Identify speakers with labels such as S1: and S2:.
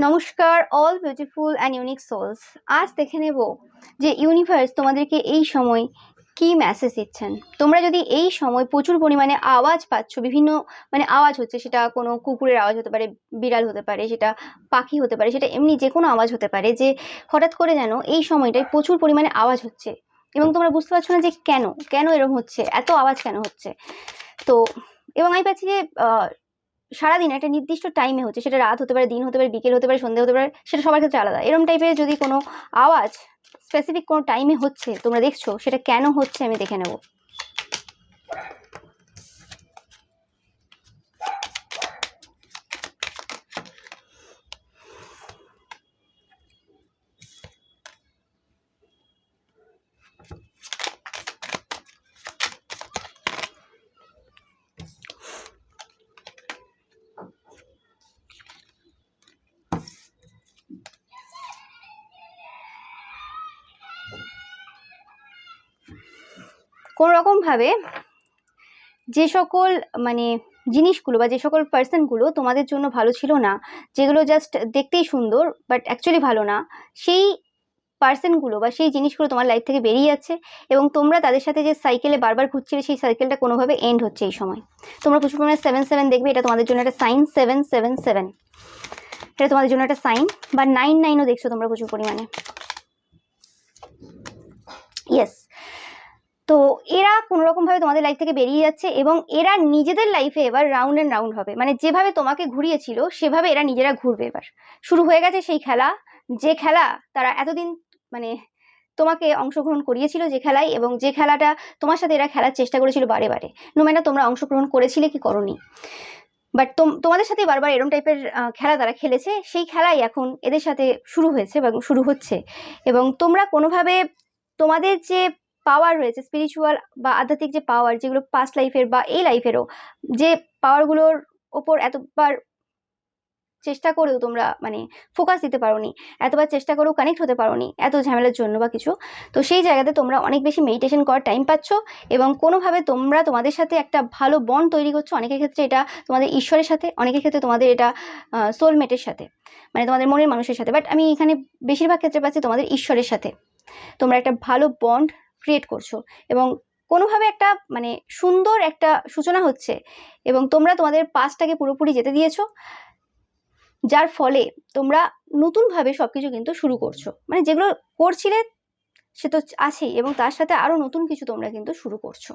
S1: নমস্কার all beautiful and unique souls. আজ দেখে নেব যে ইউনিভার্স তোমাদেরকে এই সময় কি মেসেজ দিচ্ছেন। তোমরা যদি এই সময় প্রচুর পরিমাণে আওয়াজ পাচ্ছ, বিভিন্ন আওয়াজ হচ্ছে, সেটা কোনো কুকুরের আওয়াজ হতে পারে, বিড়াল হতে পারে, সেটা পাখি হতে পারে, সেটা এমনি যে কোনো আওয়াজ হতে পারে, যে হঠাৎ করে যেন এই সময়টায় প্রচুর পরিমাণে আওয়াজ হচ্ছে এবং তোমরা বুঝতে পারছো না যে কেন কেন এরকম হচ্ছে, এত আওয়াজ কেন হচ্ছে। তো এবং আমি পাচ্ছি যে সারাদিন একটা নির্দিষ্ট টাইমে হচ্ছে, সেটা রাত হতে পারে, দিন হতে পারে, বিকেল হতে পারে, সন্ধ্যে হতে পারে, সেটা সবার ক্ষেত্রে আলাদা। এরকম টাইপের যদি কোনো আওয়াজ স্পেসিফিক কোনো টাইমে হচ্ছে, তোমরা দেখছো, সেটা কেন হচ্ছে আমি দেখে নেব। কোনো রকমভাবে যে সকল জিনিসগুলো বা যে সকল পার্সনগুলো তোমাদের জন্য ভালো ছিল না, যেগুলো জাস্ট দেখতেই সুন্দর বাট অ্যাকচুয়ালি ভালো না, সেই পার্সনগুলো বা সেই জিনিসগুলো তোমার লাইফ থেকে বেরিয়ে যাচ্ছে এবং তোমরা তাদের সাথে যে সাইকেলে বারবার ঘুরছিলে, সেই সাইকেলটা কোনোভাবে এন্ড হচ্ছে এই সময়। তোমরা প্রচুর পরিমাণে 7-7 দেখবে, এটা তোমাদের জন্য একটা সাইন। 7-7-7 এটা তোমাদের জন্য একটা সাইন। বা 9-9ও দেখছো তোমরা প্রচুর পরিমাণে। ইয়েস, তো এরা কোনো রকমভাবে তোমাদের লাইফ থেকে বেরিয়ে যাচ্ছে এবং এরা নিজেদের লাইফে এবার রাউন্ড অ্যান্ড রাউন্ড হবে। যেভাবে তোমাকে ঘুরিয়েছিল সেভাবে এরা নিজেরা ঘুরবে। এবার শুরু হয়ে গেছে সেই খেলা, যে খেলা তারা এতদিন তোমাকে অংশগ্রহণ করিয়েছিল, যে খেলায়, এবং যে খেলাটা তোমার সাথে এরা খেলার চেষ্টা করেছিল বারে বারে, নো ম্যাটার তোমরা অংশগ্রহণ করেছিলে কি করনি, বাট তোমাদের সাথে বারবার এরম টাইপের খেলা তারা খেলেছে। সেই খেলাই এখন এদের সাথে শুরু হয়েছে এবং শুরু হচ্ছে। এবং তোমরা কোনোভাবে তোমাদের যে পাওয়ার রয়েছে, স্পিরিচুয়াল বা আধ্যাত্মিক যে পাওয়ার, যেগুলো পাস্ট লাইফের বা এই লাইফেরও, যে পাওয়ারগুলোর ওপর এতবার চেষ্টা করেও তোমরা ফোকাস দিতে পারোনি, এতবার চেষ্টা করেও কানেক্ট হতে পারোনি এত ঝামেলার জন্য বা কিছু, তো সেই জায়গাতে তোমরা অনেক বেশি মেডিটেশন করার টাইম পাচ্ছ এবং কোনোভাবে তোমরা তোমাদের সাথে একটা ভালো বন্ড তৈরি করছো। অনেকের ক্ষেত্রে এটা তোমাদের ঈশ্বরের সাথে, অনেকের ক্ষেত্রে তোমাদের এটা সোলমেটের সাথে, তোমাদের মনের মানুষের সাথে, বাট আমি এখানে বেশিরভাগ ক্ষেত্রে পাচ্ছি তোমাদের ঈশ্বরের সাথে তোমরা একটা ভালো বন্ড ক্রিয়েট করছো এবং কোনোভাবে একটা সুন্দর একটা সূচনা হচ্ছে এবং তোমরা তোমাদের পাস্টটাকে পুরোপুরি যেতে দিয়েছো, যার ফলে তোমরা নতুনভাবে সবকিছু কিন্তু শুরু করছো। যেগুলো করছিলে সে তো আছেই এবং তার সাথে আরো নতুন কিছু তোমরা কিন্তু শুরু করছো।